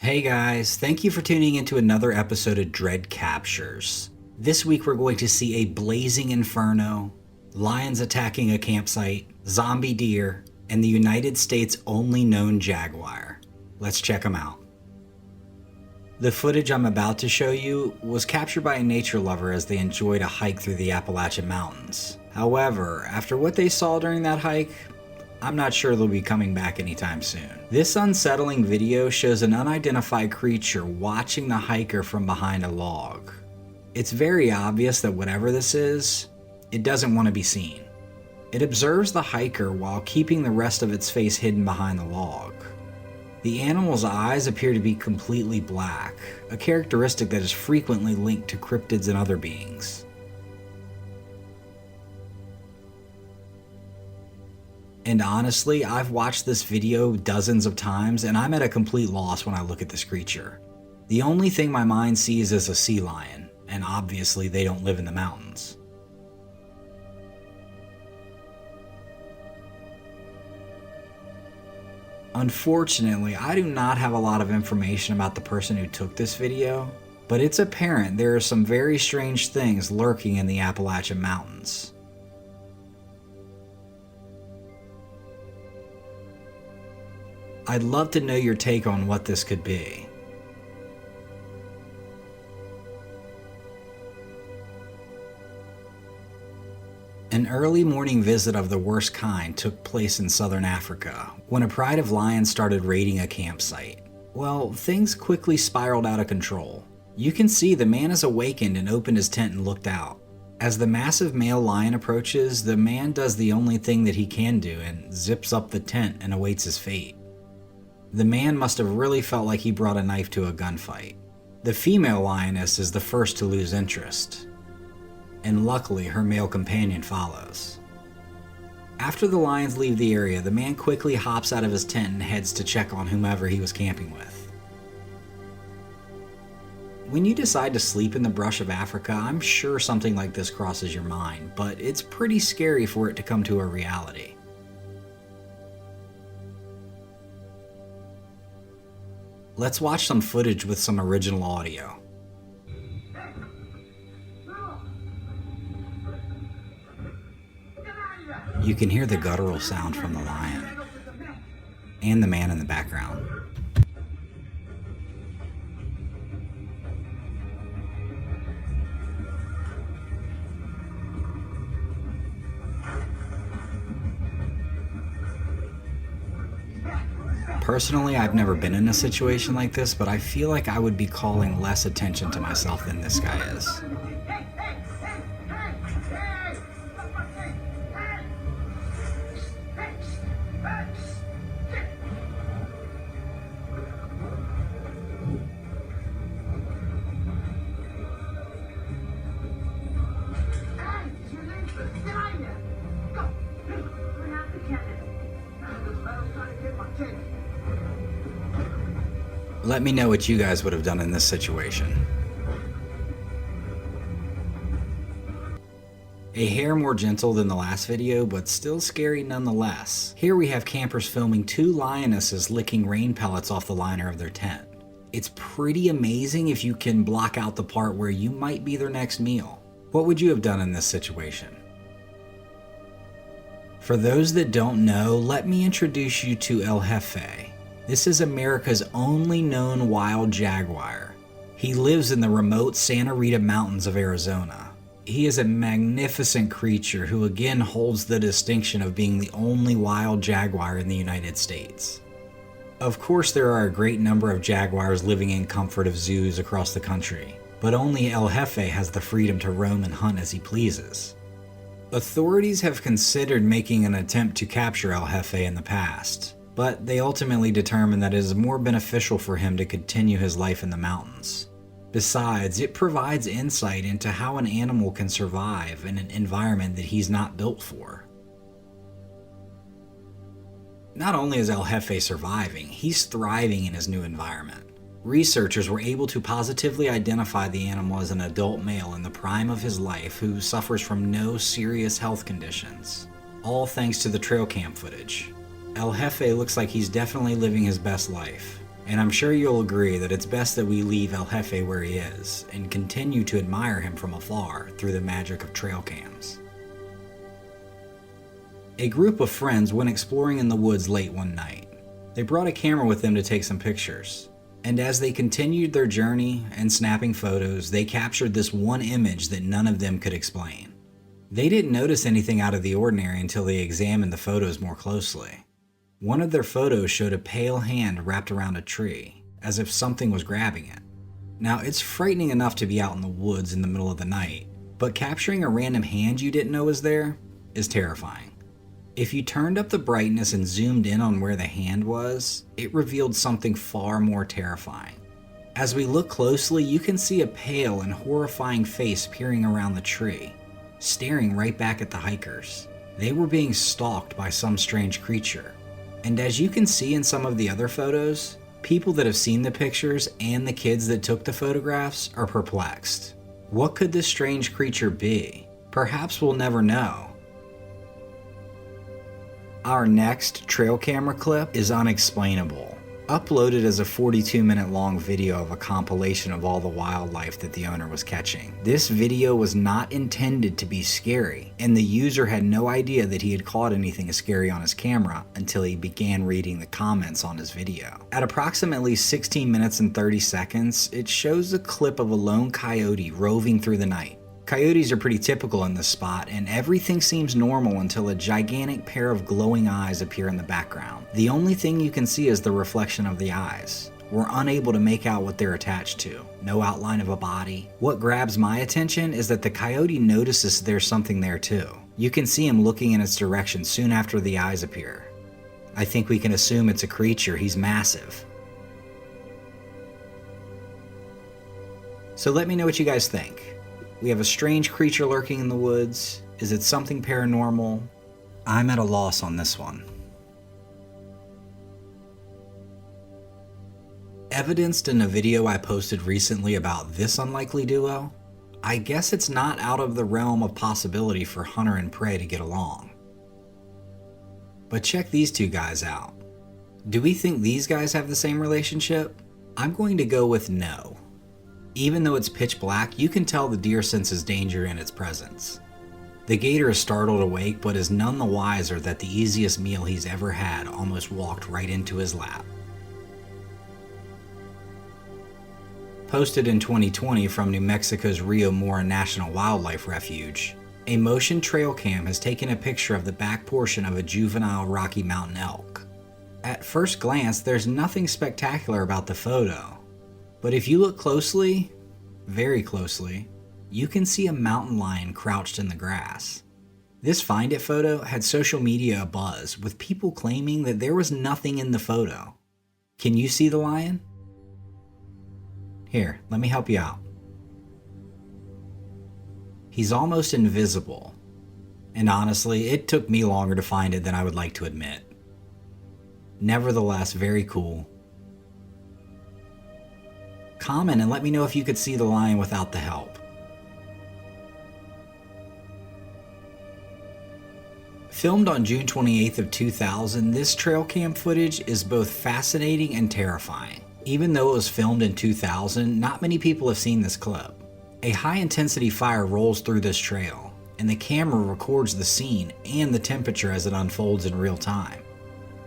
Hey guys, thank you for tuning into another episode of Dread Captures. This week we're going to see a blazing inferno, lions attacking a campsite, zombie deer, and the United States' only known jaguar. Let's check them out. The footage I'm about to show you was captured by a nature lover as they enjoyed a hike through the Appalachian Mountains. However, after what they saw during that hike, I'm not sure they'll be coming back anytime soon. This unsettling video shows an unidentified creature watching the hiker from behind a log. It's very obvious that whatever this is, it doesn't want to be seen. It observes the hiker while keeping the rest of its face hidden behind the log. The animal's eyes appear to be completely black, a characteristic that is frequently linked to cryptids and other beings. And honestly, I've watched this video dozens of times and I'm at a complete loss when I look at this creature. The only thing my mind sees is a sea lion, and obviously they don't live in the mountains. Unfortunately, I do not have a lot of information about the person who took this video, but it's apparent there are some very strange things lurking in the Appalachian Mountains. I'd love to know your take on what this could be. An early morning visit of the worst kind took place in southern Africa when a pride of lions started raiding a campsite. Well, things quickly spiraled out of control. You can see the man has awakened and opened his tent and looked out. As the massive male lion approaches, the man does the only thing that he can do and zips up the tent and awaits his fate. The man must have really felt like he brought a knife to a gunfight. The female lioness is the first to lose interest, and luckily her male companion follows. After the lions leave the area, the man quickly hops out of his tent and heads to check on whomever he was camping with. When you decide to sleep in the brush of Africa, I'm sure something like this crosses your mind, but it's pretty scary for it to come to a reality. Let's watch some footage with some original audio. You can hear the guttural sound from the lion and the man in the background. Personally, I've never been in a situation like this, but I feel like I would be calling less attention to myself than this guy is. Let me know what you guys would have done in this situation. A hair more gentle than the last video, but still scary nonetheless. Here we have campers filming two lionesses licking rain pellets off the liner of their tent. It's pretty amazing if you can block out the part where you might be their next meal. What would you have done in this situation? For those that don't know, let me introduce you to Hefe. This is America's only known wild jaguar. He lives in the remote Santa Rita Mountains of Arizona. He is a magnificent creature who again holds the distinction of being the only wild jaguar in the United States. Of course, there are a great number of jaguars living in comfort of zoos across the country, but only Hefe has the freedom to roam and hunt as he pleases. Authorities have considered making an attempt to capture Hefe in the past, but they ultimately determined that it is more beneficial for him to continue his life in the mountains. Besides, it provides insight into how an animal can survive in an environment that he's not built for. Not only is Hefe surviving, he's thriving in his new environment. Researchers were able to positively identify the animal as an adult male in the prime of his life who suffers from no serious health conditions, all thanks to the trailcam footage. Hefe looks like he's definitely living his best life. And I'm sure you'll agree that it's best that we leave El Hefe where he is and continue to admire him from afar through the magic of trail cams. A group of friends went exploring in the woods late one night. They brought a camera with them to take some pictures. And as they continued their journey and snapping photos, they captured this one image that none of them could explain. They didn't notice anything out of the ordinary until they examined the photos more closely. One of their photos showed a pale hand wrapped around a tree, as if something was grabbing it. Now, it's frightening enough to be out in the woods in the middle of the night, but capturing a random hand you didn't know was there is terrifying. If you turned up the brightness and zoomed in on where the hand was, it revealed something far more terrifying. As we look closely, you can see a pale and horrifying face peering around the tree, staring right back at the hikers. They were being stalked by some strange creature. And as you can see in some of the other photos, people that have seen the pictures and the kids that took the photographs are perplexed. What could this strange creature be? Perhaps we'll never know. Our next trail camera clip is unexplainable. Uploaded as a 42-minute long video of a compilation of all the wildlife that the owner was catching. This video was not intended to be scary, and the user had no idea that he had caught anything scary on his camera until he began reading the comments on his video. At approximately 16 minutes and 30 seconds, it shows a clip of a lone coyote roving through the night. Coyotes are pretty typical in this spot, and everything seems normal until a gigantic pair of glowing eyes appear in the background. The only thing you can see is the reflection of the eyes. We're unable to make out what they're attached to. No outline of a body. What grabs my attention is that the coyote notices there's something there too. You can see him looking in its direction soon after the eyes appear. I think we can assume it's a creature. He's massive. So let me know what you guys think. We have a strange creature lurking in the woods. Is it something paranormal? I'm at a loss on this one. Evidenced in a video I posted recently about this unlikely duo, I guess it's not out of the realm of possibility for hunter and prey to get along. But check these two guys out. Do we think these guys have the same relationship? I'm going to go with no. Even though it's pitch black, you can tell the deer senses danger in its presence. The gator is startled awake, but is none the wiser that the easiest meal he's ever had almost walked right into his lap. Posted in 2020 from New Mexico's Rio Mora National Wildlife Refuge, a motion trail cam has taken a picture of the back portion of a juvenile Rocky Mountain elk. At first glance, there's nothing spectacular about the photo. But if you look closely, very closely, you can see a mountain lion crouched in the grass. This Find It photo had social media abuzz, with people claiming that there was nothing in the photo. Can you see the lion? Here, let me help you out. He's almost invisible, and honestly, it took me longer to find it than I would like to admit. Nevertheless, very cool. Comment and let me know if you could see the lion without the help. Filmed on June 28th of 2000, this trail cam footage is both fascinating and terrifying. Even though it was filmed in 2000, not many people have seen this clip. A high-intensity fire rolls through this trail, and the camera records the scene and the temperature as it unfolds in real time.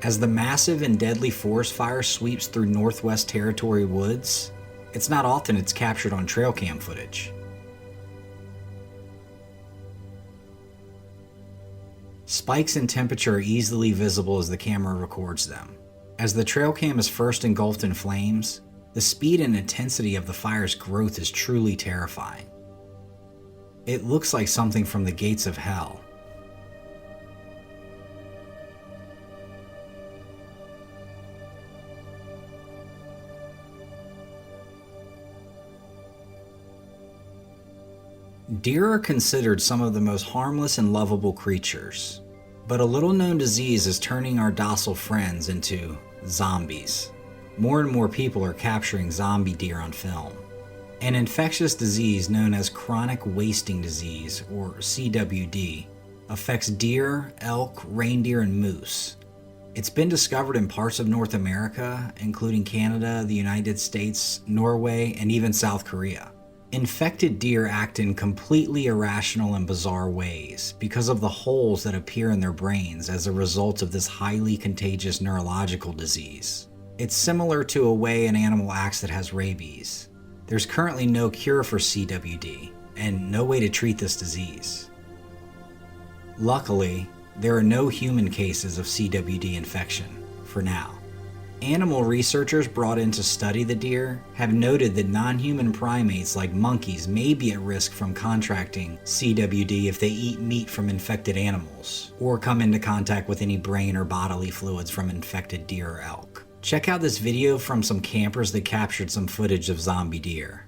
As the massive and deadly forest fire sweeps through Northwest Territory woods, it's not often it's captured on trail cam footage. Spikes in temperature are easily visible as the camera records them. As the trail cam is first engulfed in flames, the speed and intensity of the fire's growth is truly terrifying. It looks like something from the gates of hell. Deer are considered some of the most harmless and lovable creatures, but a little-known disease is turning our docile friends into zombies. More and more people are capturing zombie deer on film. An infectious disease known as chronic wasting disease, or CWD, affects deer, elk, reindeer, and moose. It's been discovered in parts of North America, including Canada, the United States, Norway, and even South Korea. Infected deer act in completely irrational and bizarre ways because of the holes that appear in their brains as a result of this highly contagious neurological disease. It's similar to a way an animal acts that has rabies. There's currently no cure for CWD, and no way to treat this disease. Luckily, there are no human cases of CWD infection, for now. Animal researchers brought in to study the deer have noted that non-human primates like monkeys may be at risk from contracting CWD if they eat meat from infected animals, or come into contact with any brain or bodily fluids from infected deer or elk. Check out this video from some campers that captured some footage of zombie deer.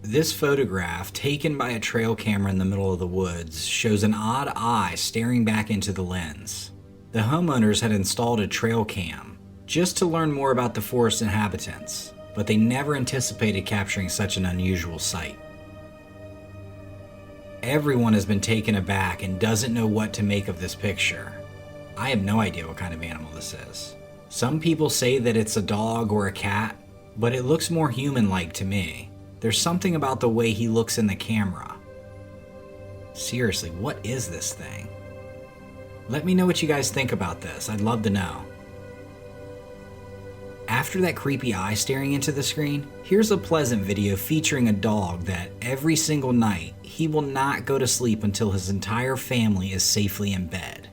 This photograph, taken by a trail camera in the middle of the woods, shows an odd eye staring back into the lens. The homeowners had installed a trail cam just to learn more about the forest inhabitants, but they never anticipated capturing such an unusual sight. Everyone has been taken aback and doesn't know what to make of this picture. I have no idea what kind of animal this is. Some people say that it's a dog or a cat, but it looks more human-like to me. There's something about the way he looks in the camera. Seriously, what is this thing? Let me know what you guys think about this. I'd love to know. After that creepy eye staring into the screen, here's a pleasant video featuring a dog that every single night he will not go to sleep until his entire family is safely in bed.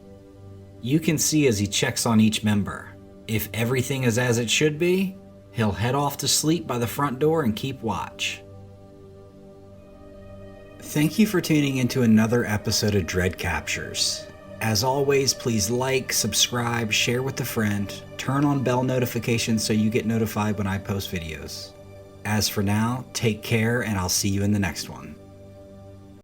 You can see as he checks on each member. If everything is as it should be, he'll head off to sleep by the front door and keep watch. Thank you for tuning into another episode of Dread Captures. As always, please like, subscribe, share with a friend, turn on bell notifications so you get notified when I post videos. As for now, take care and I'll see you in the next one.